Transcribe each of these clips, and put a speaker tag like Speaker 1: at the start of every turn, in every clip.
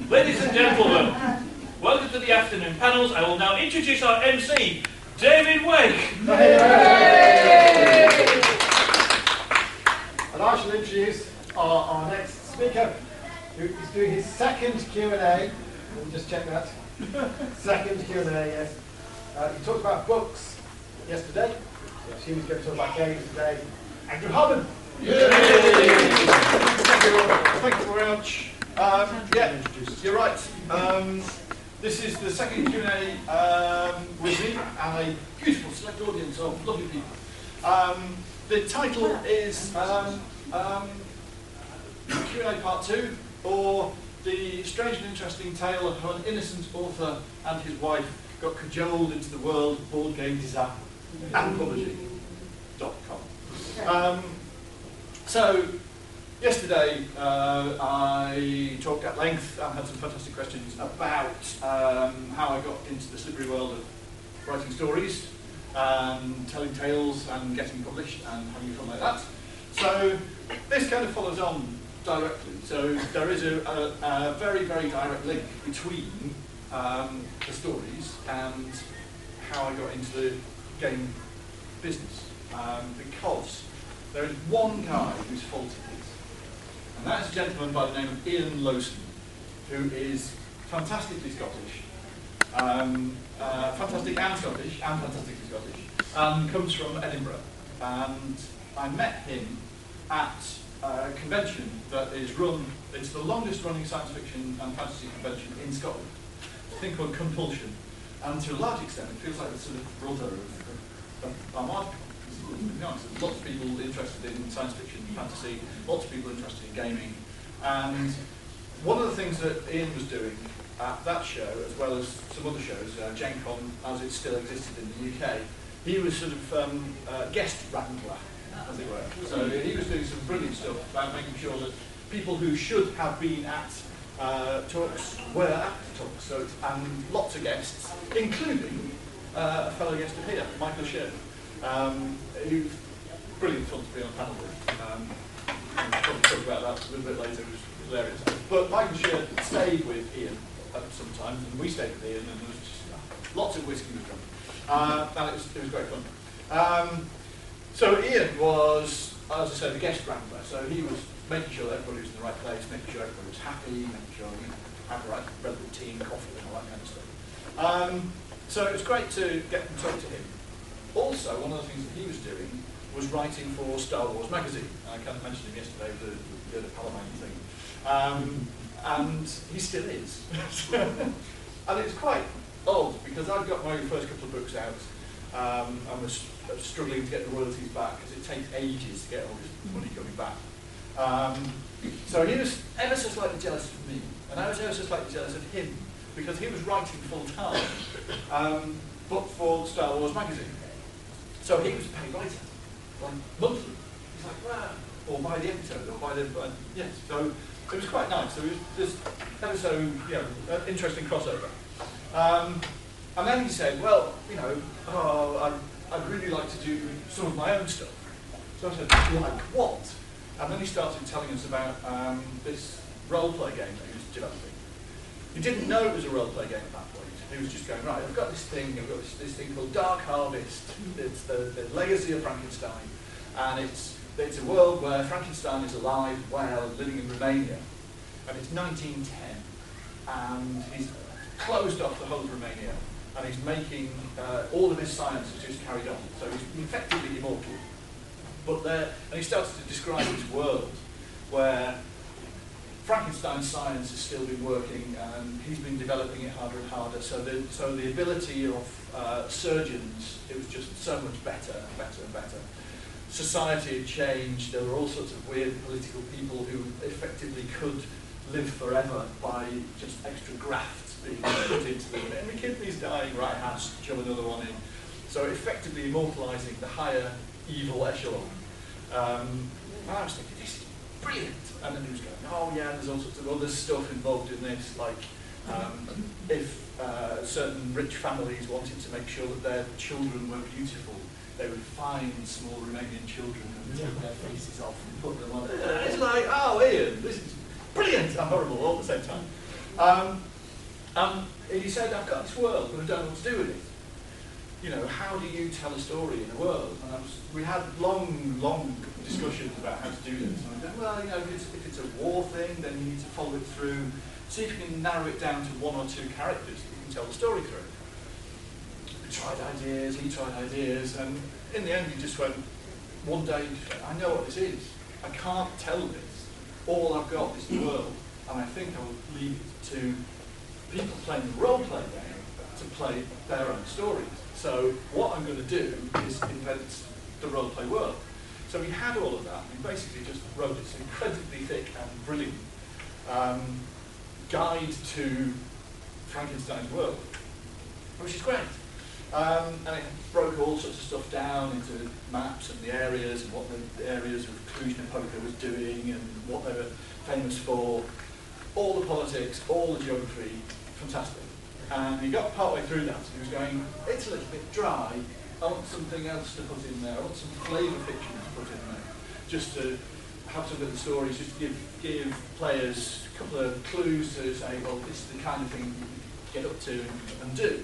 Speaker 1: Ladies and gentlemen, welcome to the afternoon panels. I will now introduce our MC, David Wake.
Speaker 2: And I shall introduce our next speaker, who is doing his second Q&A. Let me just check that. Second Q&A, yes. He talked about books yesterday. She was going to talk about games today. Andrew Harman.
Speaker 3: Thank you very much. Yeah, you're right. This is the second Q&A with me and a beautiful select audience of lovely people. The title is Q&A Part 2, or The Strange and Interesting Tale of How an Innocent Author and His Wife Got Cajoled into the World of Board Game Design and Publishing.com. So, yesterday I talked at length and had some fantastic questions about how I got into the slippery world of writing stories and telling tales and getting published and having fun like that. So this kind of follows on directly. So there is a very, very direct link between the stories and how I got into the game business, because there is one guy whose fault it is, and that is a gentleman by the name of Ian Lowson, who is fantastically Scottish, fantastically Scottish, and comes from Edinburgh. And I met him at a convention that is run, it's the longest running science fiction and fantasy convention in Scotland. It's a thing called Compulsion, and to a large extent it feels like the sort of brother of Armadacon. Nice. There's lots of people interested in science fiction and fantasy, lots of people interested in gaming, and one of the things that Ian was doing at that show, as well as some other shows, Gen Con as it still existed in the UK, he was sort of guest wrangler, as it were. So he was doing some brilliant stuff about making sure that people who should have been at talks were at the talks, so, and lots of guests, including a fellow guest of here, Michael Sheard. Who's brilliant fun to be on panel with. I'll probably talk about that a little bit later, it was hilarious. But Michael Sheard stayed with Ian sometimes, and we stayed with Ian, and there was just lots of whiskey was drunk. And it was great fun. So Ian was, as I said, the guest wrangler, so he was making sure that everybody was in the right place, making sure everybody was happy, making sure you had the right bread with tea and coffee and all that kind of stuff. So it was great to get and talk to him. Also, one of the things that he was doing was writing for Star Wars magazine. I kind of mentioned him yesterday with the Harman thing. And he still is. And it's quite odd, because I've got my first couple of books out and was struggling to get the royalties back, because it takes ages to get all this money coming back. So he was ever so slightly jealous of me, and I was ever so slightly jealous of him, because he was writing full-time, but for Star Wars magazine. So he was a paid writer, monthly. He's like, wow, or by the episode, or by the, yes. So it was quite nice. So it was just ever so, interesting crossover. And then he said, well, I'd really like to do some of my own stuff. So I said, like what? And then he started telling us about this role-play game that he was developing. He didn't know it was a role-play game at that point. He was just going, right, I've got this thing thing called Dark Harvest. It's the legacy of Frankenstein. And it's a world where Frankenstein is alive while living in Romania. And it's 1910. And he's closed off the whole of Romania. And he's making, all of his science is just carried on. So he's effectively immortal. And he starts to describe this world where Frankenstein's science has still been working, and he's been developing it harder and harder. So the ability of surgeons, it was just so much better and better and better. Society had changed. There were all sorts of weird political people who effectively could live forever by just extra grafts being put into them. Every kidney's dying, right, has to shove another one in. So effectively immortalising the higher evil echelon. And I was thinking, this is brilliant. And then he was going, oh yeah, there's all sorts of other stuff involved in this, like if certain rich families wanted to make sure that their children were beautiful, they would find small Romanian children and take their faces off and put them on. It's like, oh Ian, this is brilliant and horrible all at the same time. He said, I've got this world, but I don't know what to do with it. You know, how do you tell a story in a world? And we had long discussions about how to do this. And I said, well, you know, if it's a war thing, then you need to follow it through. See if you can narrow it down to 1 or 2 characters that you can tell the story through. We tried ideas, he tried ideas, and in the end he just went, one day, I know what this is. I can't tell this. All I've got is the world, and I think I will leave it to people playing the role-play game to play their own stories. So what I'm going to do is invent the role-play world. So we had all of that. We basically just wrote this incredibly thick and brilliant guide to Frankenstein's world, which is great. And it broke all sorts of stuff down into maps and the areas and what the areas of Cluj Napoca was doing and what they were famous for. All the politics, all the geography, fantastic. And he got partway through that, and he was going, it's a little bit dry, I want something else to put in there, I want some flavour fiction to put in there, just to have some little stories, just to give players a couple of clues to say, well, this is the kind of thing you can get up to and do.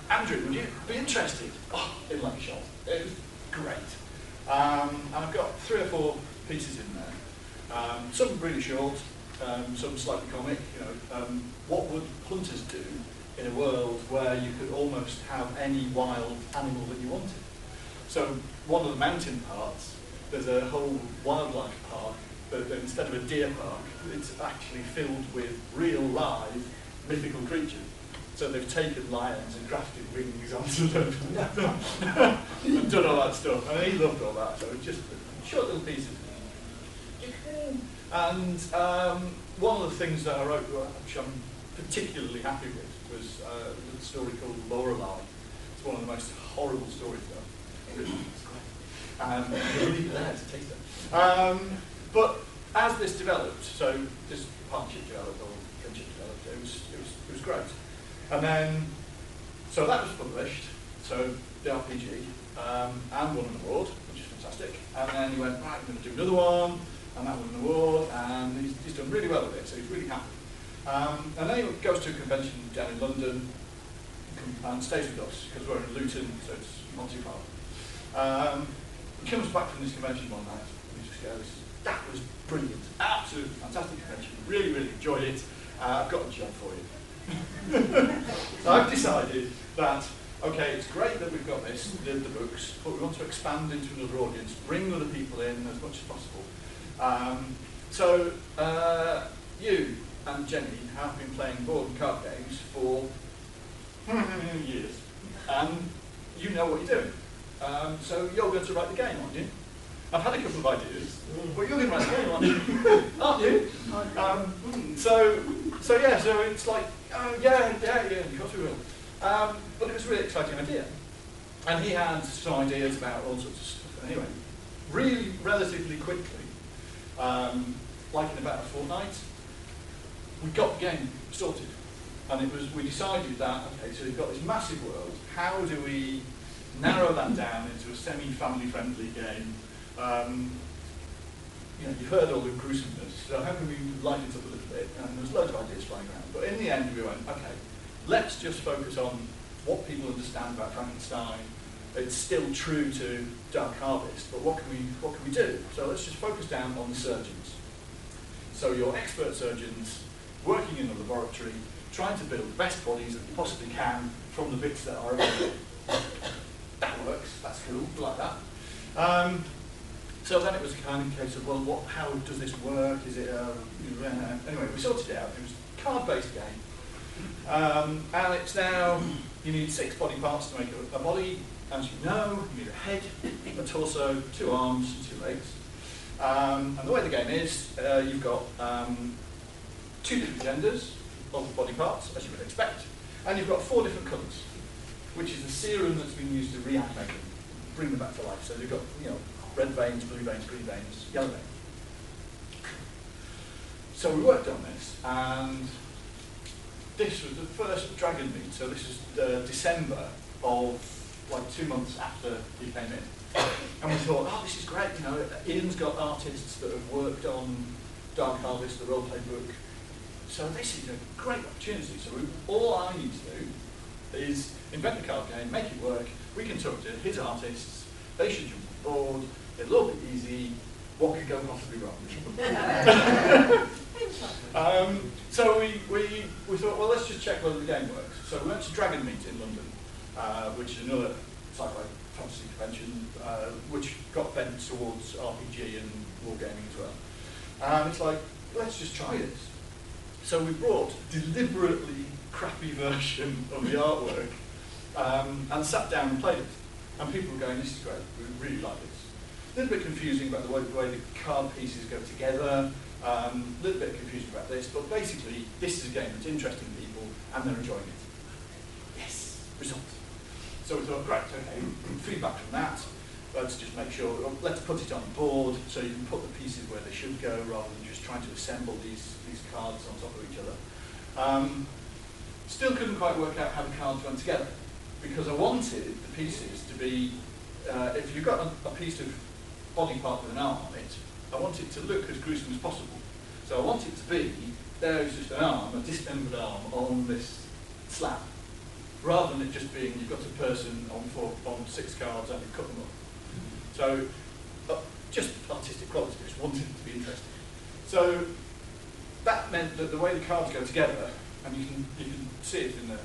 Speaker 3: Andrew, would you be interested? Oh, in like a shot. It was great. And I've got 3 or 4 pieces in there. Some really short, some slightly comic. You know, what would hunters do in a world where you could almost have any wild animal that you wanted? So one of the mountain parts, there's a whole wildlife park, but instead of a deer park, it's actually filled with real live mythical creatures. So they've taken lions and grafted wings onto them and done all that stuff. And he loved all that, so it's just short little pieces. And one of the things that I wrote, which I'm particularly happy with, was a little story called Lorelei. It's one of the most horrible stories I've written. It's great. You'll leave it there to taste it. But as this developed, so this partnership developed, or friendship developed, it was great. And then, so that was published, so the RPG, and won an award, which is fantastic. And then he went, right, I'm going to do another one, and that won an award, and he's done really well with it, so he's really happy. And then he goes to a convention down in London, and stays with us, because we're in Luton, so it's not too far. He comes back from this convention one night, and he just goes, that was brilliant, absolutely fantastic convention, really, really enjoyed it, I've got a job for you. So I've decided that, okay, it's great that we've got this, the books, but we want to expand into another audience, bring other people in as much as possible. So you and Jenny have been playing board and card games for years, and you know what you're doing. So you're going to write the game, aren't you? I've had a couple of ideas, but you're going to write the game, aren't you? Aren't you? So yeah, so it's like, yeah, of course we will. But it was a really exciting idea. And he had some ideas about all sorts of stuff. Anyway, really relatively quickly, like in about a fortnight, we got the game sorted. And we decided that, okay, so we've got this massive world, how do we narrow that down into a semi-family friendly game? You know, you've heard all the gruesomeness, so how can we lighten it up a little bit? And there's loads of ideas flying around. But in the end, we went, okay, let's just focus on what people understand about Frankenstein. It's still true to Dark Harvest, but what can we do? So let's just focus down on the surgeons. So your expert surgeons working in the laboratory, trying to build the best bodies that you possibly can from the bits that are available. That works, that's cool, like that. So then it was a kind of case of, well, how does this work? Is it, anyway, we sorted it out. It was a card-based game. And it's now, you need 6 body parts to make a body. As you know, you need a head, a torso, 2 arms, and 2 legs. And the way the game is, you've got 2 different genders of the body parts, as you would expect. And you've got 4 different colours, which is the serum that's been used to reanimate them, bring them back to life. So you've got, you know, red veins, blue veins, green veins, yellow veins. So we worked on this, and this was the first Dragon Meet. So this is December of, like 2 months after he came in. And we thought, oh, this is great, you know, Ian's got artists that have worked on Dark Harvest, the role-play book, So this is a great opportunity. So all I need to do is invent the card game, make it work. We can talk to his artists. They should jump on board. It'll all be easy. What could go possibly wrong? So we thought, well, let's just check whether the game works. So we went to Dragon Meet in London, which is another sci-fi fantasy convention, which got bent towards RPG and wargaming as well. And it's like, let's just try this. So we brought a deliberately crappy version of the artwork and sat down and played it. And people were going, this is great, we really like this. A little bit confusing about the way the card pieces go together, a little bit confusing about this, but basically this is a game that's interesting to people and they're enjoying it. Yes, result. So we thought, great, okay, feedback from that. Let's just make sure, let's put it on the board so you can put the pieces where they should go rather than just trying to assemble these cards on top of each other. Still couldn't quite work out how the cards went together because I wanted the pieces to be, if you've got a piece of body part with an arm on it, I want it to look as gruesome as possible. So I want it to be, there's just an arm, a dismembered arm on this slab, rather than it just being, you've got a person on 6 cards and you cut them up. So, just artistic quality, just wanted it to be interesting. So, that meant that the way the cards go together, and you can see it in there.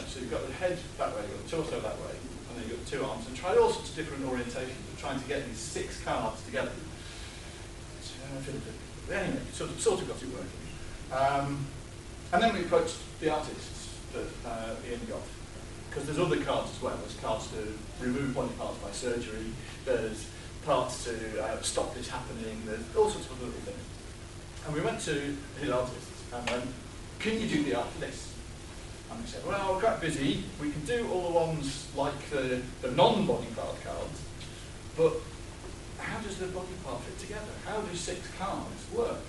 Speaker 3: So you've got the head that way, you've got the torso that way, and then you've got the 2 arms, and tried all sorts of different orientations of trying to get these 6 cards together. Anyway, sort of got it working. And then we approached the artists that Ian got. Because there's other cards as well. There's cards to remove body parts by surgery. There's parts to stop this happening. There's all sorts of other little things. And we went to his artists and went, can you do the art for this? And they said, well, we're quite busy. We can do all the ones like the non-body part cards, but how does the body part fit together? How do 6 cards work?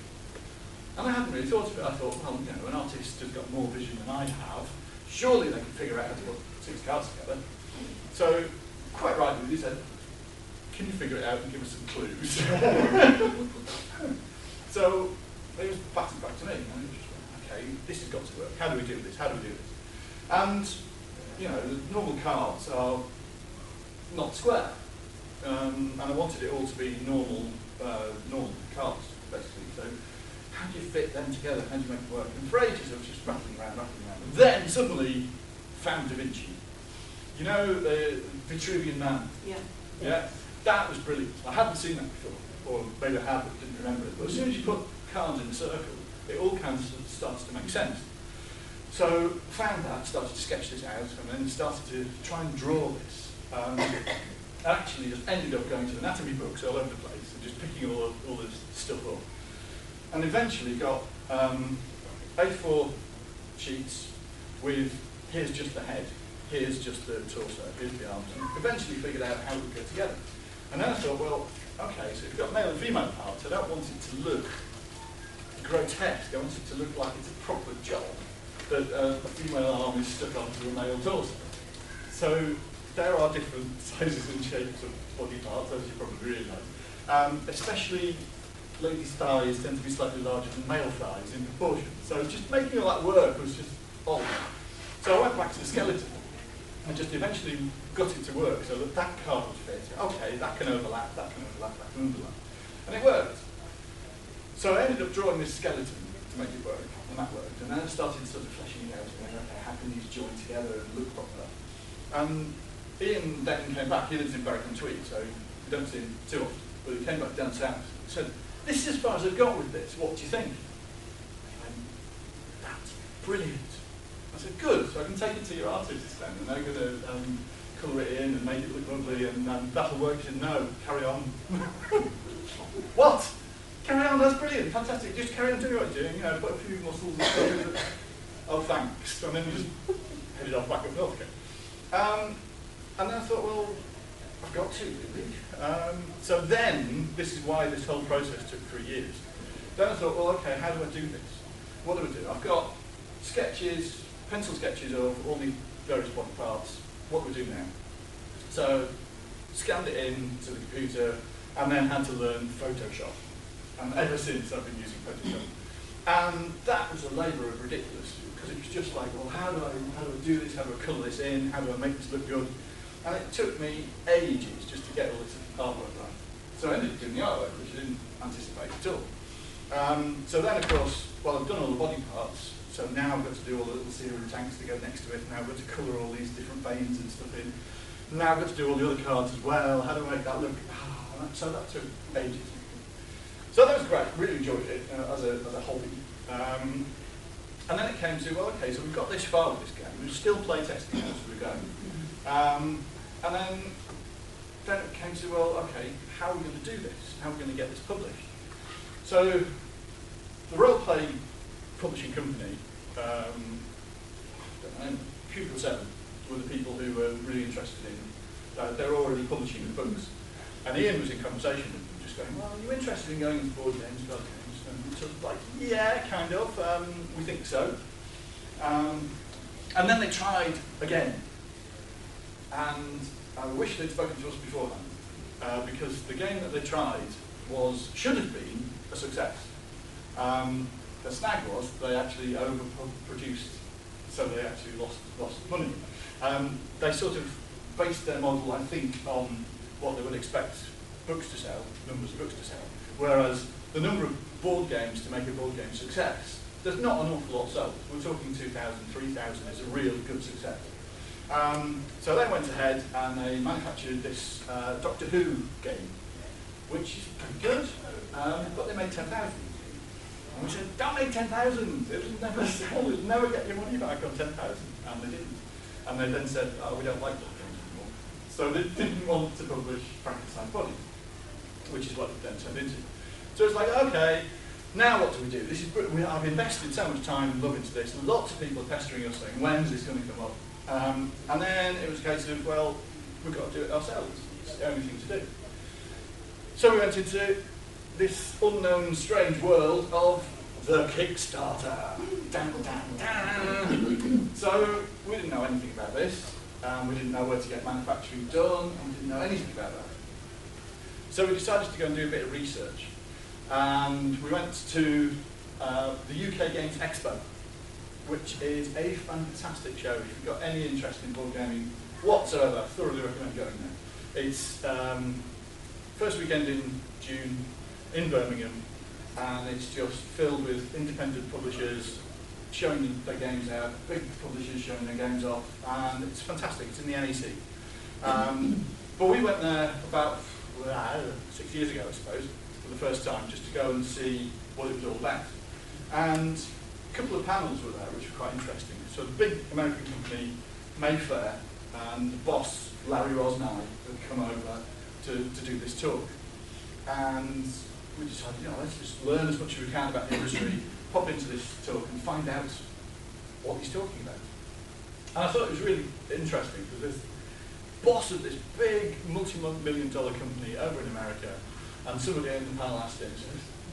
Speaker 3: And I hadn't really thought of it. I thought, well, you know, an artist has got more vision than I have. Surely they can figure out how to put 6 cards together. So, quite rightly, they said, can you figure it out and give us some clues? So, they was batted back to me. And I just went, okay, this has got to work. How do we do this? How do we do this? And, you know, the normal cards are not square. And I wanted it all to be normal cards, basically. So, how do you fit them together? How do you make it work? And for ages I was just rattling around. And then suddenly found Da Vinci. You know, the Vitruvian Man?
Speaker 4: Yeah.
Speaker 3: Yeah? That was brilliant. I hadn't seen that before. Or maybe I had, but didn't remember it. But as soon as you put cards in a circle, it all kind of starts to make sense. So found that, started to sketch this out, and then started to try and draw this. Actually just ended up going to anatomy books all over the place and just picking all this stuff up. And eventually got A4 sheets with, here's just the head, here's just the torso, here's the arms, and eventually figured out how it would go together. And then I thought, well, okay, so if you've got male and female parts, I don't want it to look grotesque, I want it to look like it's a proper job, that a female arm is stuck onto a male torso. So there are different sizes and shapes of body parts, as you probably realise. Especially ladies' thighs tend to be slightly larger than male thighs in proportion. So just making all that work was just odd. So I went back to the skeleton and just eventually got it to work so that that card would fit. Okay, that can overlap, that can overlap, that can overlap. And it worked. So I ended up drawing this skeleton to make it work, and that worked. And then I started sort of fleshing it out and going, okay, how can these join together and look proper? Ian then came back. He lives in Berwick-on-Tweed, so we don't see him too often. But he came back down south and said, this is as far as I've got with this. What do you think? I went, that's brilliant. I said, good. So I can take it to your artists then, and they're going to colour it in and make it look lovely, and that'll work. He said, no, carry on. What? Carry on, that's brilliant, fantastic. Just carry on doing what you're doing. You know, put a few muscles and stuff. Oh, thanks. And then we just headed off back up north again. And then I thought, well, I've got to, really. So then, this is why this whole process took 3 years. Then I thought, well, okay, how do I do this? What do I do? I've got sketches, pencil sketches of all the various body parts. What do we do now? So, scanned it in to the computer, and then had to learn Photoshop. And ever since, I've been using Photoshop. And that was a labour of ridiculous, because it was just like, well, how do I do this? How do I colour this in? How do I make this look good? And it took me ages just to get all this artwork right. So I ended up doing the artwork, which I didn't anticipate at all. So then, of course, well, I've done all the body parts, so now I've got to do all the little serum tanks to go next to it. Now I've got to colour all these different veins and stuff in. Now I've got to do all the other cards as well. How do I make that look? So that took ages. So that was great. Really enjoyed it as a hobby. And then it came to, well, okay, so we've got this far with this game. We're still playtesting as we're going. And then it came to, well, okay, how are we going to do this? How are we going to get this published? So the role-play publishing company, I don't know, Pupil 7 were the people who were really interested in, they're already publishing the books. And Ian was in conversation with them, just going, well, are you interested in going into board games, card games? And sort of like, yeah, kind of, we think so. And then they tried again. And I wish they'd spoken to us beforehand, because the game that they tried should have been a success. The snag was they actually overproduced, so they actually lost money. They sort of based their model, I think, on what they would expect books to sell, numbers of books to sell, whereas the number of board games to make a board game success, there's not an awful lot sold. We're talking 2,000, 3,000 is a real good success. So they went ahead and they manufactured this Doctor Who game, which is pretty good, but they made 10,000. And we said, don't make 10,000, it'll never sell, you'll never get your money back on 10,000. And they didn't. And they then said, oh, we don't like board games anymore. So they didn't want to publish Frankenstein's Body, which is what it then turned into. So it's like, okay, now what do we do? I've invested so much time and love into this. Lots of people are pestering us saying, when's this going to come up? And then it was a case of, well, we've got to do it ourselves. It's the only thing to do. So we went into this unknown, strange world of the Kickstarter. Dun, dun, dun. So we didn't know anything about this. We didn't know where to get manufacturing done, and we didn't know anything about that. So we decided to go and do a bit of research. And we went to the UK Games Expo, which is a fantastic show. If you've got any interest in board gaming whatsoever, thoroughly recommend going there. It's first weekend in June in Birmingham, and it's just filled with independent publishers showing their games out, big publishers showing their games off, and it's fantastic. It's in the NEC. But we went there about 6 years ago, I suppose, for the first time, just to go and see what it was all about. And a couple of panels were there, which were quite interesting. So the big American company, Mayfair, and the boss, Larry Rosnai, had come over to do this talk. And we decided, let's just learn as much as we can about the industry, pop into this talk and find out what he's talking about. And I thought it was really interesting, because this boss of this big multi-million-dollar company over in America, and somebody in the panel asked him,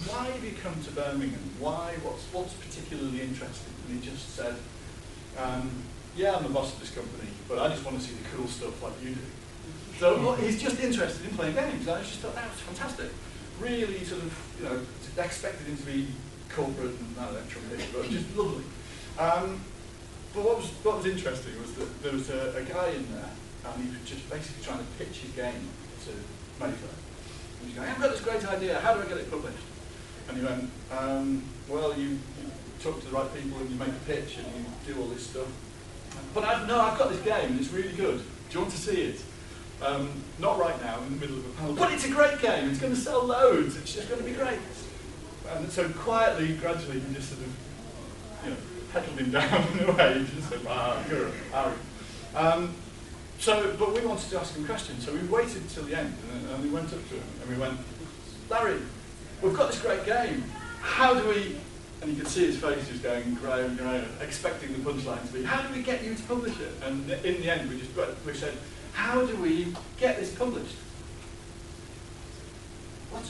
Speaker 3: why have you come to Birmingham? What's particularly interesting? And he just said, yeah, I'm the boss of this company, but I just want to see the cool stuff like you do. So he's just interested in playing games. I just thought that was fantastic. Really sort of, expected him to be corporate and but just lovely. But what was interesting was that there was a guy in there, and he was just basically trying to pitch his game to Mayfair. And he's going, I've got this great idea, how do I get it published? And he went, well, you talk to the right people and you make a pitch and you do all this stuff. But I've got this game and it's really good. Do you want to see it? Not right now, in the middle of a panel. But it's a great game, it's going to sell loads, it's just going to be great. And so quietly, gradually, he just sort of, pedalled him down in a way. He just said, but we wanted to ask him questions, so we waited till the end, and we went up to him, and we went, Larry, we've got this great game. How do we, and you could see his face just going grey, expecting the punchline to be, how do we get you to publish it? And in the end, we said, how do we get this published? What?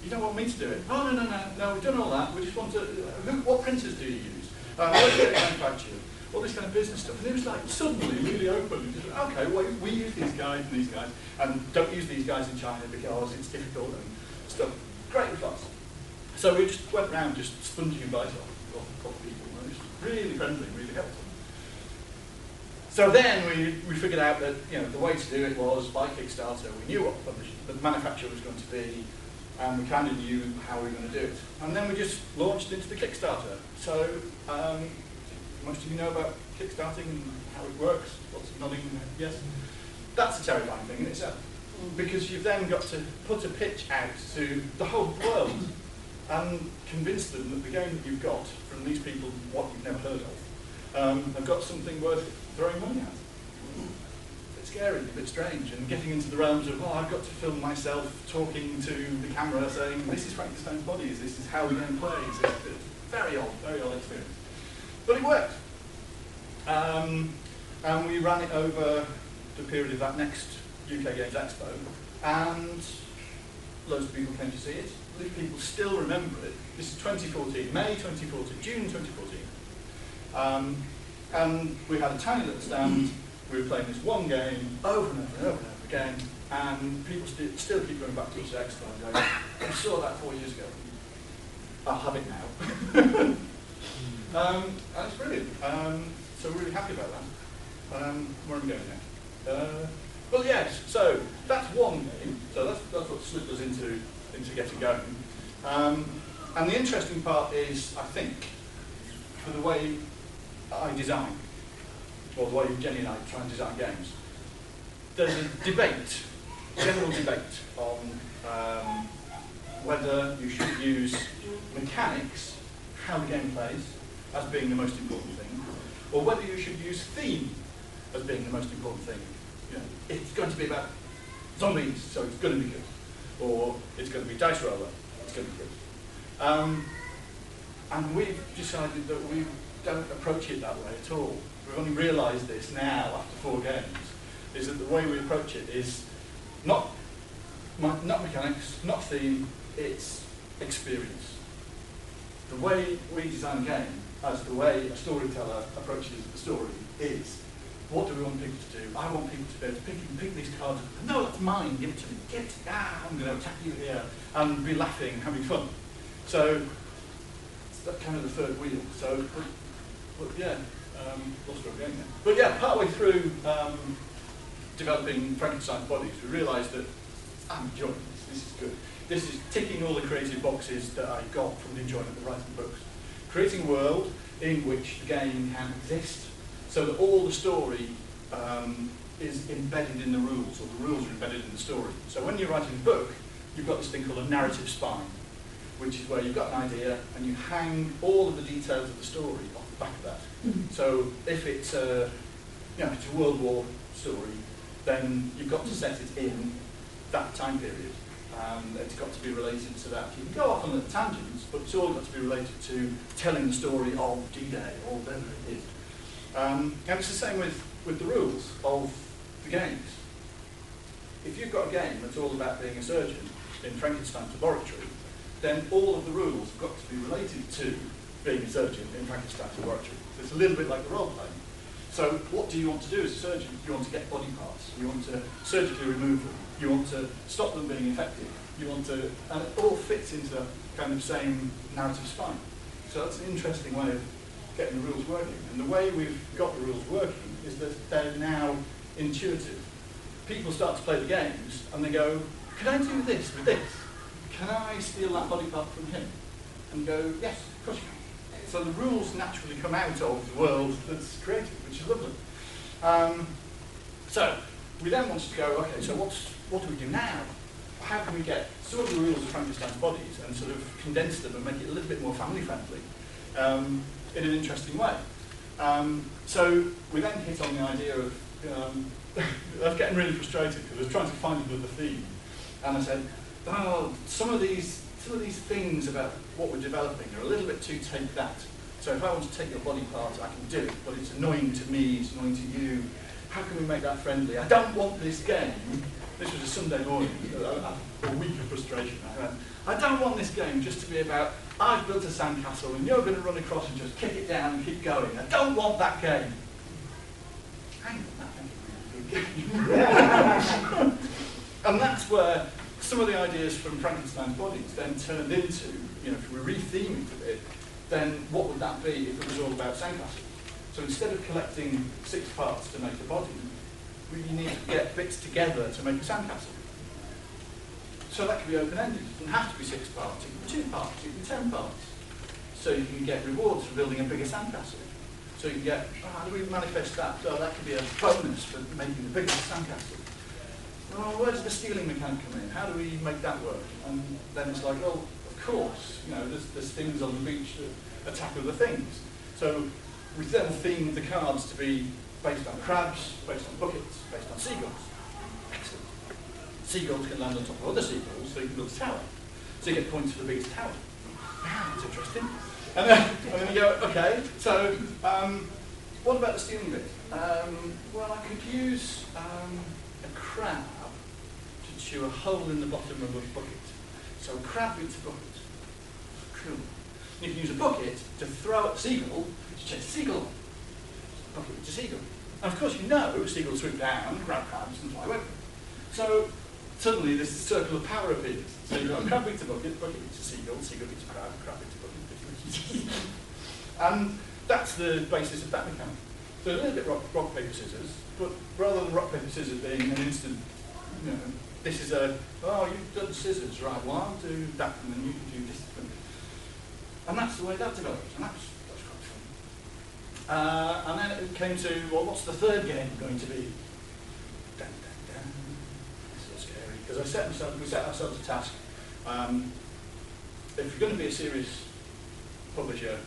Speaker 3: You don't want me to do it? Oh, no, we've done all that. We just want to, what printers do you use? How do you get it manufactured? All this kind of business stuff. And it was like suddenly really open. And just, okay, well, we use these guys, and don't use these guys in China because it's difficult and stuff. Great response. So we just went around just sponging advice off people, and it was really friendly, really helpful. So then we figured out that the way to do it was by Kickstarter. We knew what the manufacturer was going to be, and we kind of knew how we were going to do it. And then we just launched into the Kickstarter. So most of you know about Kickstarting and how it works. Lots of nodding, yes. That's a terrifying thing in itself, because you've then got to put a pitch out to the whole world and convince them that the game that you've got from these people, what you've never heard of, have got something worth throwing money at. A bit scary, a bit strange, and getting into the realms of, I've got to film myself talking to the camera saying, this is Frankenstein's bodies, this is how the game plays. It's very odd experience. But it worked. And we ran it over the period of that next UK Games Expo, and loads of people came to see it. People still remember it. This is 2014, May 2014, June 2014. And we had a tiny little stand. We were playing this one game over and over and over and over again, and people still keep going back to us at Expo and going, I saw that 4 years ago. I'll have it now. And it's brilliant. So we're really happy about that. Where am I going now? Well, yes. So that's one game. So that's what slipped us into getting going. And the interesting part is, I think, for the way I design, or the way Jenny and I try and design games, there's a debate, general debate, on whether you should use mechanics, how the game plays, as being the most important thing, or whether you should use theme as being the most important thing. It's going to be about zombies, so it's going to be good. Or it's going to be dice roller, it's going to be good. And we've decided that we don't approach it that way at all. We've only realised this now, after 4 games, is that the way we approach it is not mechanics, not theme, it's experience. The way we design a game, as the way a storyteller approaches the story, is what do we want people to do? I want people to be able to pick these cards up. No, that's mine, give it to me. Get it. I'm going to attack you here. And be laughing and having fun. So, it's that kind of the third wheel. So, but yeah, lost where we're going there. But yeah, partway through developing Frankenstein's bodies, we realised that I'm enjoying this. This is good. This is ticking all the creative boxes that I got from the enjoyment of writing books. Creating a world in which the game can exist, so that all the story is embedded in the rules, or the rules are embedded in the story. So when you're writing a book, you've got this thing called a narrative spine, which is where you've got an idea and you hang all of the details of the story off the back of that. So if it's a World War story, then you've got to set it in that time period. It's got to be related to that. You can go off on the tangents, but it's all got to be related to telling the story of D-Day or whatever it is. And it's the same with the rules of the games. If you've got a game that's all about being a surgeon in Frankenstein's laboratory, then all of the rules have got to be related to being a surgeon in Frankenstein's laboratory. So it's a little bit like the role-playing. So what do you want to do as a surgeon? You want to get body parts. You want to surgically remove them. You want to stop them being infected. You want to, and it all fits into the kind of same narrative spine. So that's an interesting way of getting the rules working. And the way we've got the rules working is that they're now intuitive. People start to play the games and they go, can I do this with this? Can I steal that body part from him? And go, yes, of course you can. So the rules naturally come out of the world that's created, which is lovely. So we then wanted to go, okay, so what do we do now? How can we get some of the rules of Frankenstein's bodies and sort of condense them and make it a little bit more family friendly in an interesting way? So we then hit on the idea of, I was getting really frustrated because I was trying to find another theme. And I said, oh, some of these things about what we're developing are a little bit too take that. So if I want to take your body part, I can do it, but it's annoying to me, it's annoying to you. How can we make that friendly? I don't want this game. This was a Sunday morning, a week of frustration. I don't want this game just to be about, I've built a sandcastle and you're going to run across and just kick it down and keep going. I don't want that game. Hang on, that ain't a really good game. And that's where some of the ideas from Frankenstein's bodies then turned into, you know, if we retheme it a bit, then what would that be if it was all about sandcastles? So instead of collecting 6 parts to make a body, we need to get bits together to make a sandcastle. So that can be open-ended. It doesn't have to be 6 parts. It can be 2 parts. It can be 10 parts. So you can get rewards for building a bigger sandcastle. So you can get, how do we manifest that? Oh, that could be a bonus for making the biggest sandcastle. Well, where does the stealing mechanic come in? How do we make that work? And then it's like, well, of course, you know, there's things on the beach that attack other things. So we then themed the cards to be based on crabs, based on buckets, based on seagulls. Excellent. Seagulls can land on top of other seagulls, so you can build a tower. So you get points for the biggest tower. That's interesting. And then you go, okay, so what about the stealing bit? Well, I could use a crab to chew a hole in the bottom of a bucket. So a crab eats a bucket. Cool. And you can use a bucket to throw at the seagull to chase the seagull. Bucket eats a seagull. And of course you know seagulls swoop down, grab crabs and fly away from them. So suddenly this circle of power appears. So you've got a crab eats a bucket, bucket eats a seagull eats a crab, crab eats a bucket. And that's the basis of that mechanic. So a little bit rock, paper, scissors, but rather than rock, paper, scissors being an instant, you know, this is a, oh, you've done scissors, right, well, I'll do that, and then you can do this. And that's the way that developed, and that's quite fun. And then it came to, well, what's the third game going to be? Dun, dun, dun. It's so scary, because we set ourselves a task. If you're going to be a serious publisher,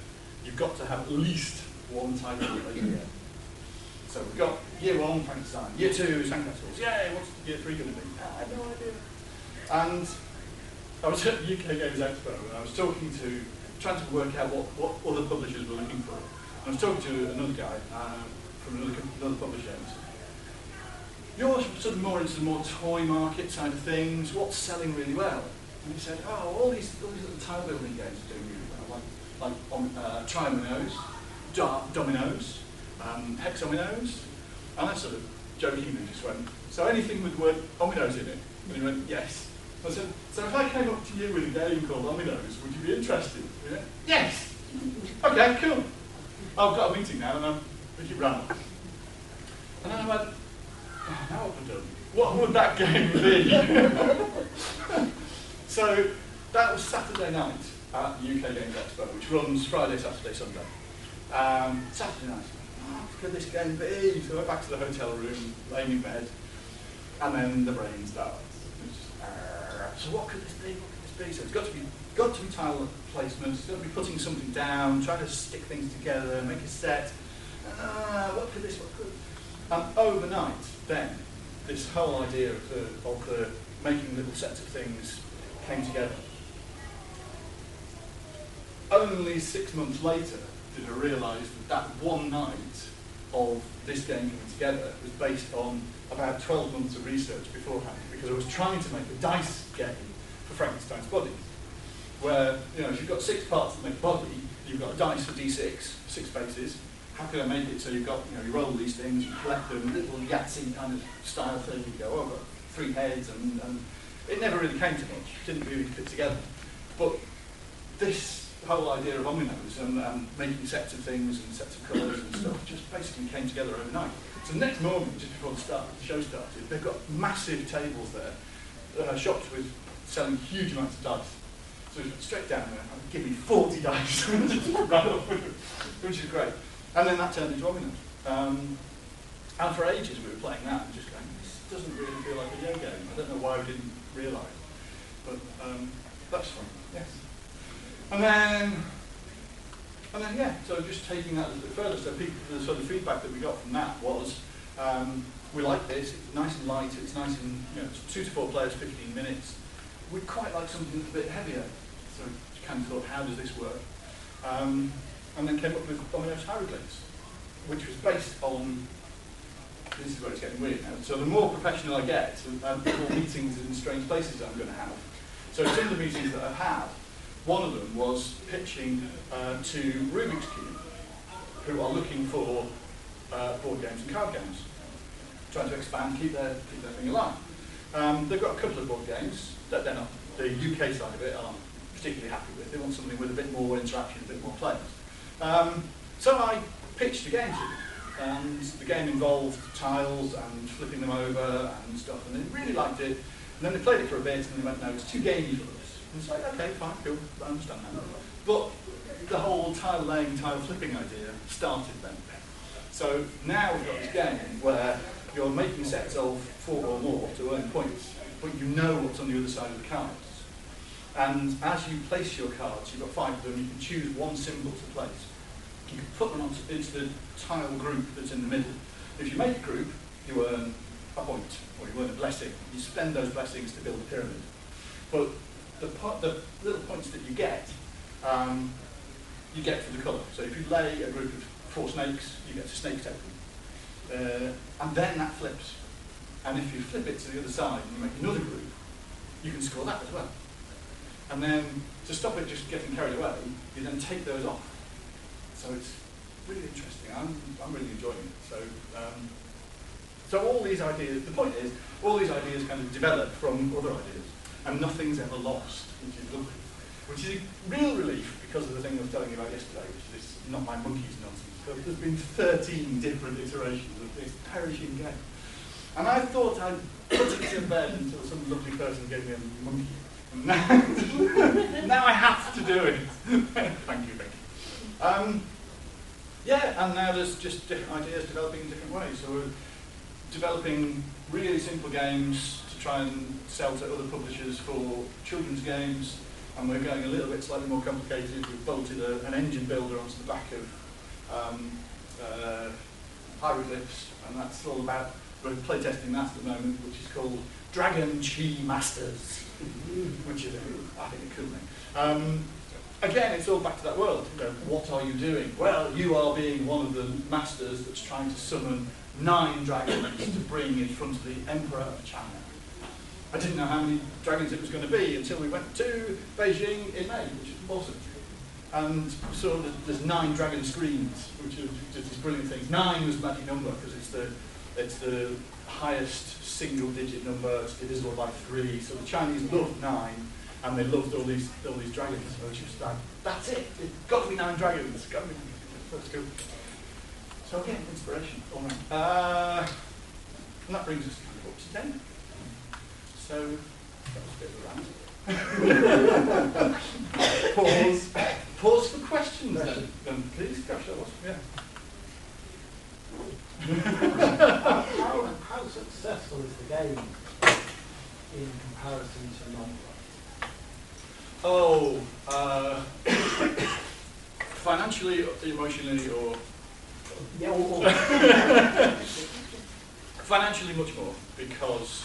Speaker 3: you've got to have at least one title a year. So we've got year 1, Frankenstein, year 2, Sandcastles. Yay, what's year 3 going to be? I have no idea. And I was at the UK Games Expo and I was trying to work out what other publishers were looking for. And I was talking to another guy from another publisher. And you're sort of more into the more toy market side of things. What's selling really well? And he said, oh, all these little tile building games are doing really well, like Tri-Minos, Dominoes, Hexominos. And I sort of jokingly just went, so anything with the word ominos in it? And he went, yes. I said, so if I came up to you with a game called Ominos, would you be interested? He went, yes! Okay, cool. I've got a meeting now and we keep running. And then I went, oh, now what have I done? What would that game be? So that was Saturday night at the UK Games Expo, which runs Friday, Saturday, Sunday. Saturday night, what could this game be? So I went back to the hotel room, laying in bed, and then the brain starts. So what could this be? What could this be? So it's got to be tile placements. It's got to be putting something down, trying to stick things together, make a set. What could this? What could? And overnight, then this whole idea of the making little sets of things came together. Only 6 months later did I realise that one night of this game coming together was based on about 12 months of research beforehand, because I was trying to make a dice game for Frankenstein's bodies, where, you know, if you've got 6 parts that make a body, you've got a dice for D6, 6 faces. How can I make it so you've got, you know, you roll these things, you collect them, little Yahtzee kind of style thing, you go, oh, I've got 3 heads, and it never really came to much, didn't really fit together. But this whole idea of ominos and making sets of things and sets of colours and stuff just basically came together overnight. So the next morning, just before the show started, they've got massive tables there, shops with selling huge amounts of dice. So we went straight down there and give me 40 dice, which is great. And then that turned into ominos. And for ages we were playing that and just going, this doesn't really feel like a yo game. I don't know why we didn't realise. But that's fun, yes. And then, yeah, so just taking that a little bit further, so the sort of feedback that we got from that was, we like this, it's nice and light, it's nice and, you know, it's 2 to 4 players, 15 minutes. We'd quite like something that's a bit heavier. So we kind of thought, how does this work? And then came up with Ominos Hieroglyphs, which was based on, this is where it's getting weird now, so the more professional I get, the more meetings in strange places that I'm going to have. So some of the meetings that I've had, one of them was pitching to Rubik's Cube, who are looking for board games and card games, trying to expand, keep their thing alive. They've got a couple of board games that they're not, the UK side of it aren't particularly happy with. They want something with a bit more interaction, a bit more players. So I pitched a game to them, and the game involved tiles and flipping them over and stuff, and they really liked it. And then they played it for a bit, and they went, no, it's too gamey for us. And it's like, okay, fine, cool, I understand that. But the whole tile laying, tile flipping idea started then. So now we've got this game where you're making sets of 4 or more to earn points, but you know what's on the other side of the cards. And as you place your cards, you've got 5 of them, you can choose one symbol to place. You can put them into the tile group that's in the middle. If you make a group, you earn a point, or you earn a blessing. You spend those blessings to build a pyramid. But the little points that you get for the colour. So if you lay a group of 4 snakes, you get a snake token. And then that flips. And if you flip it to the other side and you make another group, you can score that as well. And then, to stop it just getting carried away, you then take those off. So it's really interesting. I'm really enjoying it. So all these ideas, the point is, all these ideas kind of develop from other ideas, and nothing's ever lost, which is lovely. Which is a real relief because of the thing I was telling you about yesterday, which is not my monkeys nonsense. But there's been 13 different iterations of this perishing game. And I thought I'd put it to bed until some lovely person gave me a monkey. Now I have to do it. Thank you, Becky. Yeah, and now there's just different ideas developing in different ways. So we're developing really simple games to try and sell to other publishers for children's games, and we're going a little bit slightly more complicated. We've bolted an engine builder onto the back of hieroglyphs, and that's all about, we're playtesting that at the moment, which is called Dragon Chi Masters. Which is, I think, a cool name. Again, it's all back to that world. You know, what are you doing? Well, you are being one of the masters that's trying to summon 9 dragons to bring in front of the Emperor of China. I didn't know how many dragons it was going to be until we went to Beijing in May, which is awesome. And so there's 9 dragon screens, which are just these brilliant things. 9 was the magic number because it's the highest single-digit number. It's divisible by 3. So the Chinese loved 9, and they loved all these dragons. So it's just like, that's it. It's got to be 9 dragons. It's got to be. That's cool. So again, inspiration. All right. And that brings us up to 10. So that was a bit of a rant. Pause for questions then, please. Gosh, that was, yeah.
Speaker 2: How successful is the game in comparison to non-profit?
Speaker 3: Oh, financially, emotionally, or financially much more because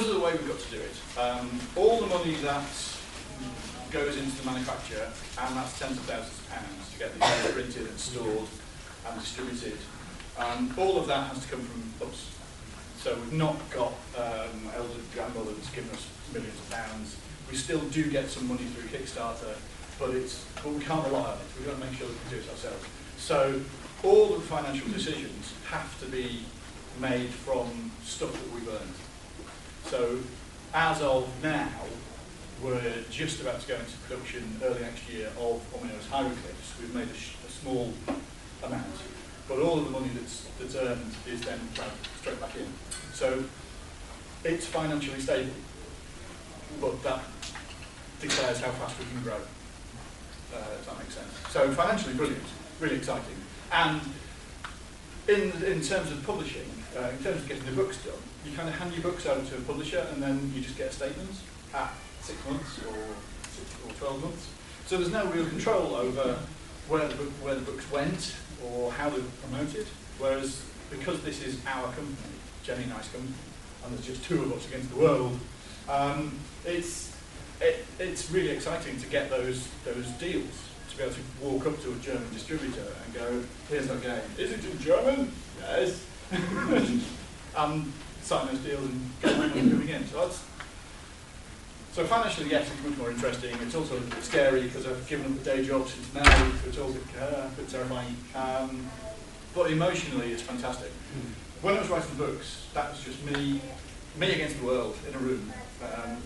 Speaker 3: of the way we've got to do it. All the money that goes into the manufacture, and that's tens of thousands of pounds to get these printed and stored and distributed. All of that has to come from us. So we've not got elder grandmothers giving us millions of pounds. We still do get some money through Kickstarter, but we can't rely on it. We've got to make sure that we can do it ourselves. So all of the financial decisions have to be made from stuff that we've earned. So as of now, we're just about to go into production early next year of Omino's Hieroglyphs. We've made a small amount, but all of the money that's earned is then plowed straight back in. So it's financially stable, but that declares how fast we can grow, if that makes sense. So financially brilliant, really exciting. And in terms of publishing, in terms of getting the books done, you kind of hand your books over to a publisher and then you just get a statement at 6 months or 12 months. So there's no real control over where the books went or how they were promoted, whereas because this is our company, Jenny and I's company, and there's just 2 of us against the world, it's really exciting to get those deals, to be able to walk up to a German distributor and go, here's our game. Is it in German? Yes. Sign those deals and get money coming in. So financially, yes, it's much more interesting. It's also a bit scary because I've given up the day job since now, so it's all a bit terrifying. But emotionally, it's fantastic. when I was writing books, that was just me against the world in a room,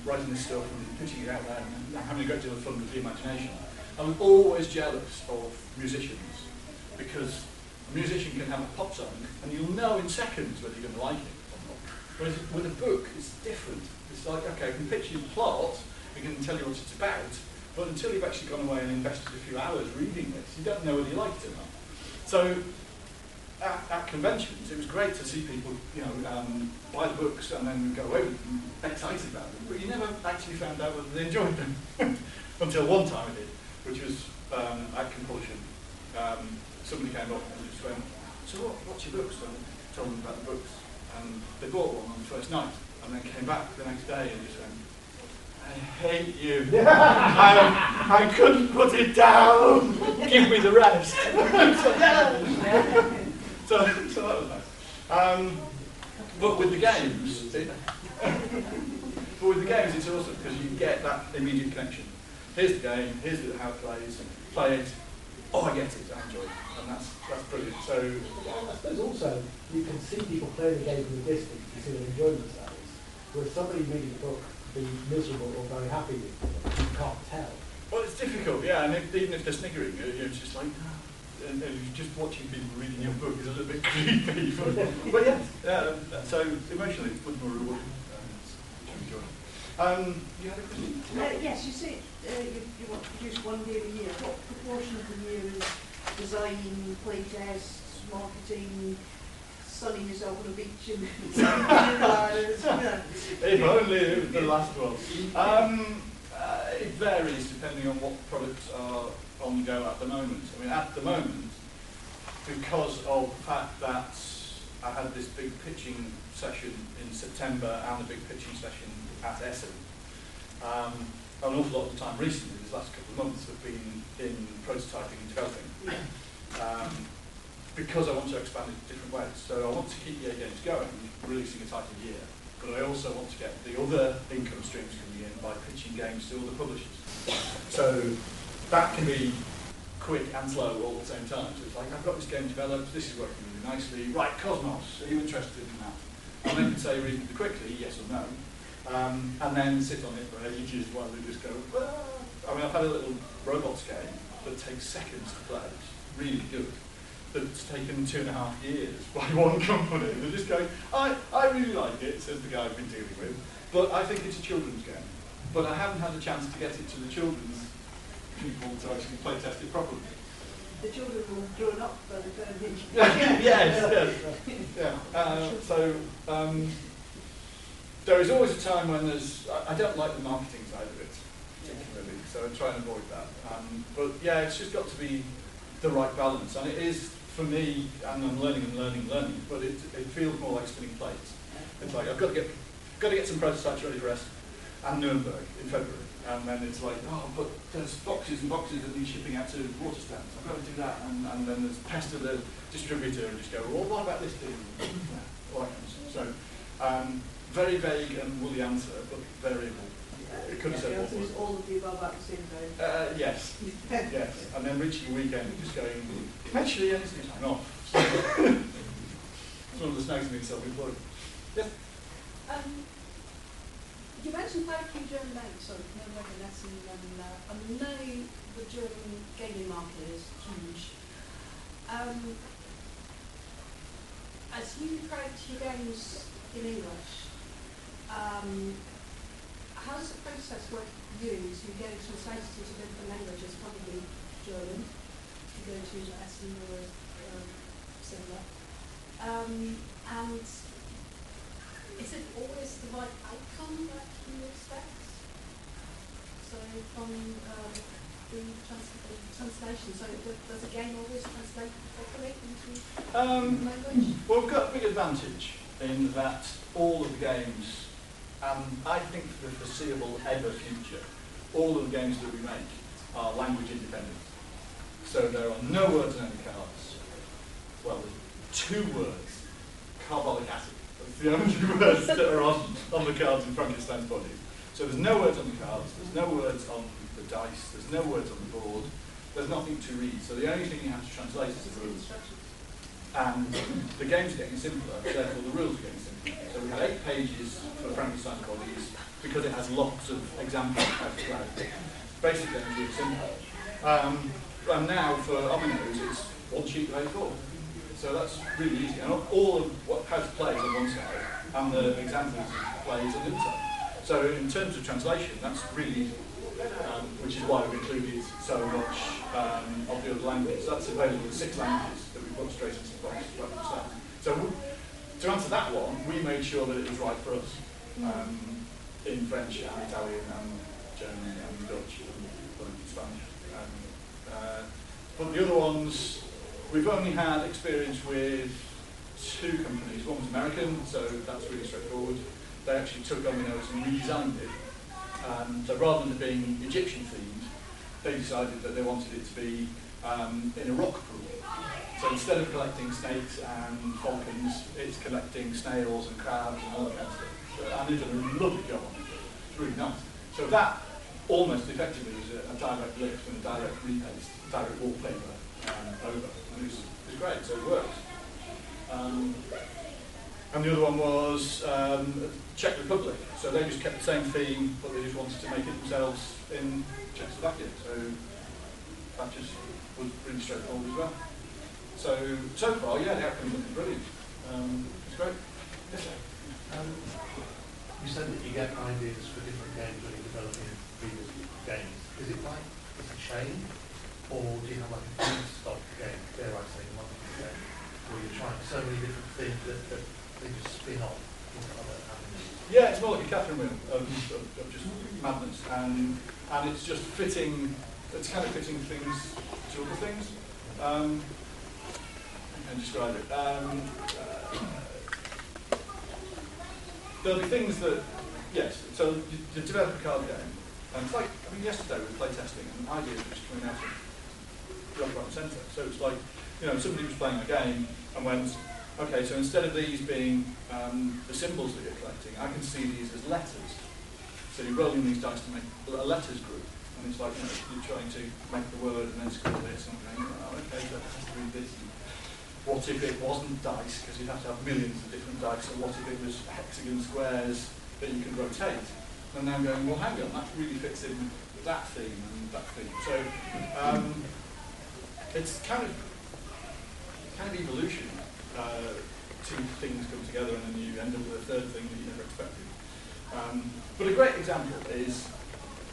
Speaker 3: writing this stuff and pitching it out there and having a great deal of fun with the imagination. I was always jealous of musicians, because a musician can have a pop song and you'll know in seconds whether you're going to like it or not. Whereas with a book, it's different. It's like, okay, I can pitch you the plot, I can tell you what it's about, but until you've actually gone away and invested a few hours reading this, you don't know whether you like it or not. So at conventions, it was great to see people, buy the books and then go away with them, excited about them, but you never actually found out whether they enjoyed them until one time I did, which was at compulsion. Somebody came up and just went, "So what's your books?" And I told them about the books, and they bought one on the first night, and then came back the next day and just went, "I hate you. I couldn't put it down. Give me the rest." So that was nice. But with the games, it's awesome because you get that immediate connection. Here's the game. Here's how it plays. Play it. Oh, I get it. I enjoy it, and that's brilliant. So
Speaker 2: I suppose also you can see people play the game from a distance. You see them enjoying themselves. Whereas somebody reading a book be miserable or very happy with it, you can't tell.
Speaker 3: Well, it's difficult, yeah. And even if they're sniggering, it's just like. And just watching people reading your book is a little bit creepy. But yeah, so emotionally it's much more rewarding. You had a question?
Speaker 4: Yes, you say you want to produce one game a year. What proportion of the year is design, play tests, marketing, sunning yourself on a beach and
Speaker 3: If only it was the last one. It varies depending on what products are on the go at the moment. I mean, at the moment, because of the fact that I had this big pitching session in September and a big pitching session at Essen, an awful lot of the time recently, these last couple of months, have been in prototyping and developing. Because I want to expand it different ways. So I want to keep the 8 games going, releasing a title a year, but I also want to get the other income streams coming in by pitching games to other publishers. So that can be quick and slow all at the same time. So it's like, I've got this game developed, this is working really nicely. Right, Cosmos, are you interested in that? And they can say reasonably quickly, yes or no. And then sit on it for ages while they just go, I mean, I've had a little robots game that takes seconds to play. It's really good. That's taken 2.5 years by one company. They're just going, I really like it, says the guy I've been dealing with, but I think it's a children's game. But I haven't had a chance to get it to the children's people to actually play test it properly.
Speaker 4: The children will grown up by the time they
Speaker 3: yes. So there is always a time when I don't like the marketing side of it, particularly, so I try and avoid that. But yeah, it's just got to be the right balance, and it is, for me, and I'm learning, but it feels more like spinning plates. It's like, I've got to get some prototypes ready for Essen and Nuremberg in February. And then it's like, oh, but there's boxes and boxes that need shipping out to water stands. I've got to do that. And then there's pester the distributor and just go, well, what about this thing? All that kind of stuff. So, very vague and woolly answer, but variable. It could have said
Speaker 4: the answer is all of the above at the same time.
Speaker 3: Yes. Yes. And then reaching a weekend and just going, actually, yeah, it's time off. So, it's one of the snags of being self-employed. Yes?
Speaker 4: You mentioned quite a few German banks, so Nuremberg and Essen, and I know the German gaming market is huge. As you write your games in English, how does the process work for you? So you get it translated into different languages, probably German, you go to Essen or similar. And is it always the right outcome that you expect? So from the translation, so does a game always translate properly into language?
Speaker 3: Well, we've got a big advantage in that all of the games, and I think for the foreseeable ever future, all of the games that we make are language independent. So there are no words on any cards. Well, there's 2 words, carbolic acid. That's the only words that are on the cards in Frankenstein's body. So there's no words on the cards, there's no words on the dice, there's no words on the board, there's nothing to read. So the only thing you have to translate is the rules. And the game's getting simpler, therefore the rules are getting simpler. So we had 8 pages for Frankenstein bodies because it has lots of examples of how to play. Basic game's really simple. And now for Ominoes, it's one sheet of A4. So that's really easy. And all of how to play is on one side, and the examples of play is on the other side. So in terms of translation, that's really easy, which is why we've included so much of the other languages. That's available in 6 languages that we put straight into the box right from the start. So to answer that one, we made sure that it was right for us in French and Italian and German and Dutch and Spanish. But the other ones, we've only had experience with 2 companies. One was American, so that's really straightforward. They actually took Ominoes and redesigned it. So rather than it being Egyptian themed, they decided that they wanted it to be in a rock pool. So instead of collecting snakes and falcons, it's collecting snails and crabs and all that kind of stuff. And they've done a lovely job on it. It's really nice. So that almost effectively is a direct lift and a direct repaste, direct wallpaper over. And it's great, so it works. And the other one was Czech Republic. So they just kept the same theme, but they just wanted to make it themselves in Czechoslovakia. So that just was really straightforward as well. So far, yeah, the outcome's looking brilliant. It's great. Yes, sir.
Speaker 5: You said that you get ideas for different games when you're developing previous games. Is it like it's a chain, or do you have like a feedstock game, dare I say, marketing game, where you're trying so many different things that they just spin off into other avenues?
Speaker 3: Yeah, it's more like a Catherine wheel of just madness, and it's just fitting. It's kind of fitting things to other things. I can describe it. There'll be things that, yes, so you develop a card game, and it's like, I mean, yesterday we were playtesting, and ideas were just coming out of left, right, and centre. So it's like, somebody was playing a game and went, okay, so instead of these being the symbols that you're collecting, I can see these as letters. So you're rolling these dice to make a letters group, and it's like, you're trying to make the word and then score this, and going, oh, okay, so it has to be this. What if it wasn't dice, because you'd have to have millions of different dice, or what if it was hexagon squares that you could rotate? And now I'm going, well, hang on, that really fits in with that theme and that theme. So it's kind of evolution. 2 things come together and then you end up with a third thing that you never expected. But a great example is,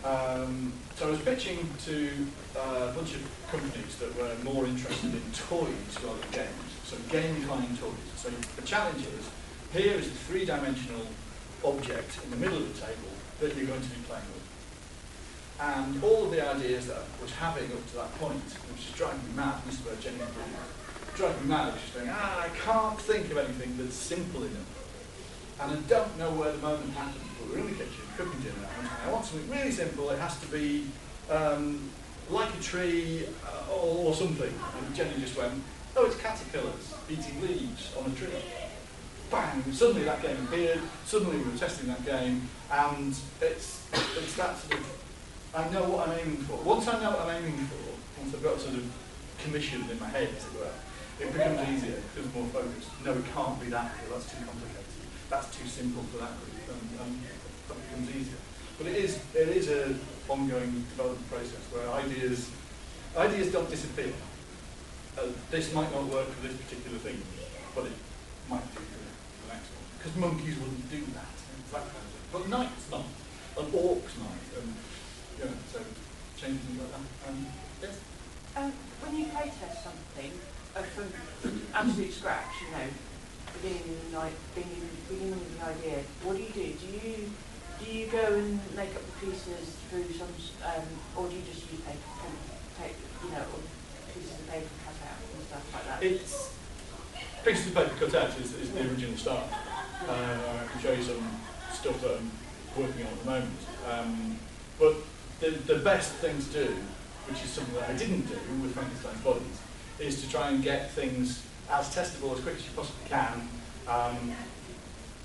Speaker 3: so I was pitching to a bunch of companies that were more interested in toys rather than games, so gamifying toys. So the challenge is, here is a 3-dimensional object in the middle of the table that you're going to be playing with. And all of the ideas that I was having up to that point, which is driving me mad, this is where genuine brilliant, driving me mad, just going, I can't think of anything that's simple enough. And I don't know where the moment happened, but we're in the kitchen, cooking dinner, and I want something really simple. It has to be like a tree or something. And Jenny just went, oh, it's caterpillars eating leaves on a tree. Bang! Suddenly that game appeared, suddenly we were testing that game, and it's that sort of, I know what I'm aiming for. Once I know what I'm aiming for, once I've got sort of commissioned in my head, as it were, it becomes easier, it becomes more focused. No, it can't be that, that's too complicated. That's too simple for that group, and that becomes easier. But it is an ongoing development process where ideas don't disappear. This might not work for this particular thing, but it might do for the next one. Because monkeys wouldn't do that. It's that kind of thing. But knights might, and orcs might, and so changing things like that. Yes.
Speaker 6: When you play test something from absolute scratch, beginning with the idea, what do you do? Do you go and make up the pieces through some, or do you just use paper, or pieces of paper cut out and stuff like that?
Speaker 3: It's pieces of paper cut out is the original start. I can show you some stuff that I'm working on at the moment. But the best thing to do, which is something that I didn't do with Frankenstein's bodies, is to try and get things as testable as quick as you possibly can,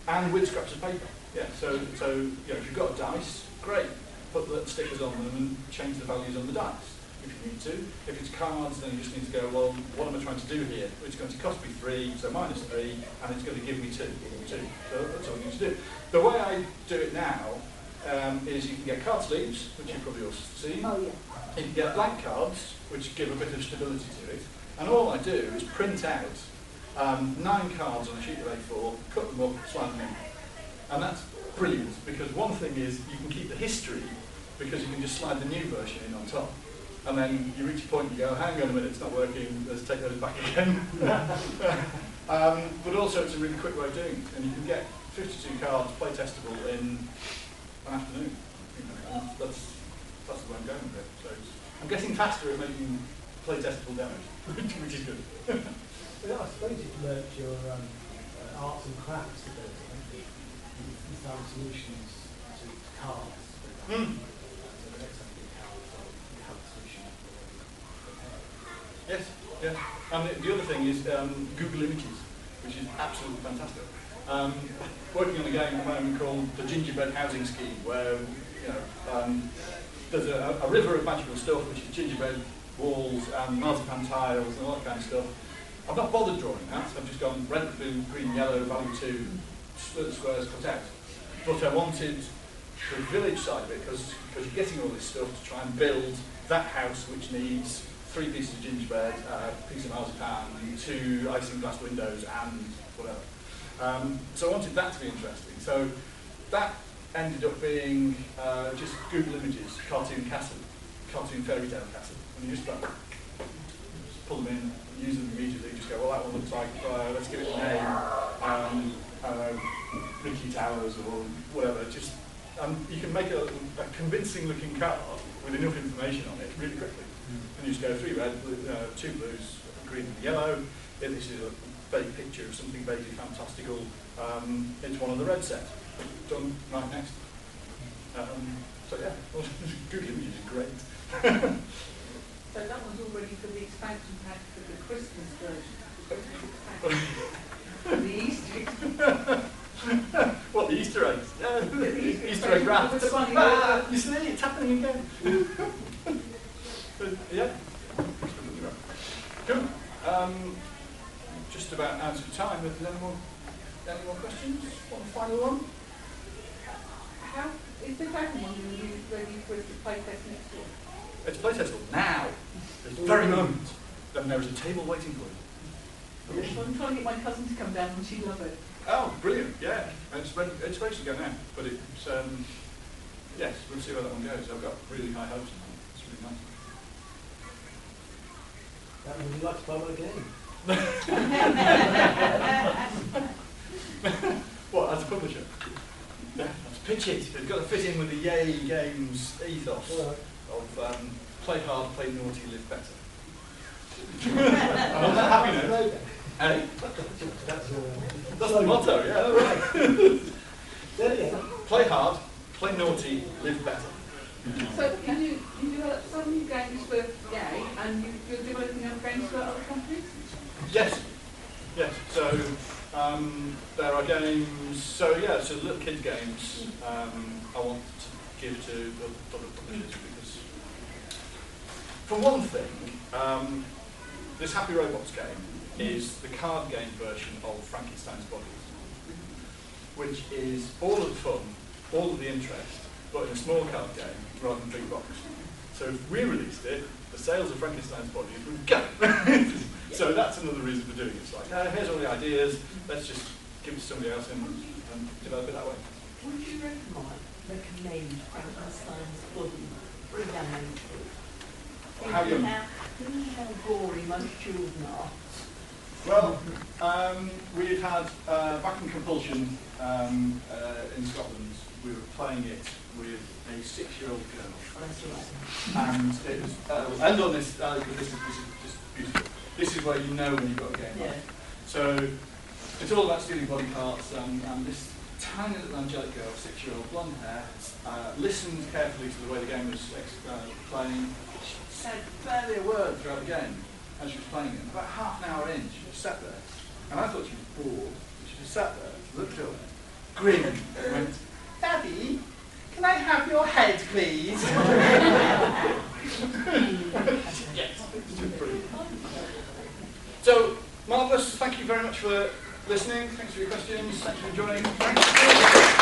Speaker 3: and with scraps of paper. Yeah. So if you've got a dice, great. Put the stickers on them and change the values on the dice. if you need to. If it's cards, then you just need to go, well, what am I trying to do here? It's going to cost me 3, so minus 3, and it's going to give me 2. So that's all you need to do. The way I do it now is you can get card sleeves, which you've probably also seen.
Speaker 4: Oh, yeah.
Speaker 3: You can get blank cards, which give a bit of stability to it. And all I do is print out 9 cards on a sheet of A4, cut them up, slide them in. And that's brilliant, because one thing is you can keep the history, because you can just slide the new version in on top. And then you reach a point and you go, hang on a minute, it's not working, let's take those back again. But also it's a really quick way of doing it. And you can get 52 cards play testable in an afternoon. You know, that's the way I'm going with it. So I'm getting faster at making play testable demos, which is good.
Speaker 2: Well, I suppose you've learnt your arts and crafts a bit. You found solutions to cards. So the next time you cards, you have a solution.
Speaker 3: Yes, yes. And the other thing is Google Images, which is absolutely fantastic. Working on a game at the moment called the Gingerbread Housing Scheme, where there's a river of magical stuff, which is gingerbread walls and marzipan tiles and all that kind of stuff. I've not bothered drawing that. I've just gone red, blue, green, yellow, value 2, split the squares, cut out. But I wanted the village side of it, because you're getting all this stuff to try and build that house, which needs 3 pieces of gingerbread, a piece of marzipan, 2 isinglass windows, and whatever. So I wanted that to be interesting. So that ended up being just Google Images, cartoon castle, cartoon fairy tale castle. And you just pull them in, use them immediately, just go, well, that one looks like, let's give it a name, Mickey Towers or whatever. Just you can make a convincing looking card with enough information on it really quickly. And you just go 3 red, 2 blues, green and yellow. If this is a vague picture of something vaguely fantastical, it's one of the red set. Done right next. So yeah, Google Images is great.
Speaker 6: So that was already for the expansion pack for the Christmas version. The Easter eggs.
Speaker 3: What, the Easter eggs? Yeah, the Easter egg rafts.
Speaker 6: With the bunny
Speaker 3: You see, it's happening again. Yeah. Good. Just about out of time. If there's any more questions? One final one?
Speaker 6: How is the second one ready for us to play test next year?
Speaker 3: It's playtestable now. This very moment. Then there is a table waiting for you.
Speaker 6: Yes, I'm trying to get my cousin to come down and she'd love it.
Speaker 3: Oh, brilliant! Yeah, it's ready to go now. But it's yes, we'll see where that one goes. I've got really high hopes on it. It's really nice.
Speaker 2: Would you like to play one again?
Speaker 3: What, as a publisher? Yeah, let's pitch it. It's got to fit in with the Yay Games ethos of play hard, play naughty, live better. I'm happy now. Hey? That's the motto, yeah. Play hard, play naughty, live better.
Speaker 6: So you develop some new games for Yay and you're developing other games for other countries?
Speaker 3: Yes. Yes. So there are games. So yeah. So little kids games. I want to give to other publishers because, for one thing, this Happy Robots game is the card game version of Frankenstein's Bodies, which is all of the fun, all of the interest, but in a small card game rather than big box. So if we released it, the sales of Frankenstein's Bodies would go. So that's another reason for doing it. It's like, here's all the ideas, let's just give it to somebody else and develop it that way.
Speaker 7: Would you recommend Frankenstein's Body for young
Speaker 3: How young?
Speaker 7: How gory most children are.
Speaker 3: Well, we've had, back in Compulsion in Scotland, we were playing it with a 6-year-old girl.
Speaker 7: That's right.
Speaker 3: And it was, we'll end on this, because this is just beautiful. This is where you know when you've got a game right. So, it's all about stealing body parts, and this tiny little angelic girl, 6-year-old, blonde hair, listened carefully to the way the game was playing. She said barely a word throughout the game as she was playing it. About half an hour in, she just sat there, and I thought she was bored. She just sat there, looked up, grinned, and went, "Daddy, can I have your head, please?" much for listening. Thanks for your questions. Thanks for joining. Thanks.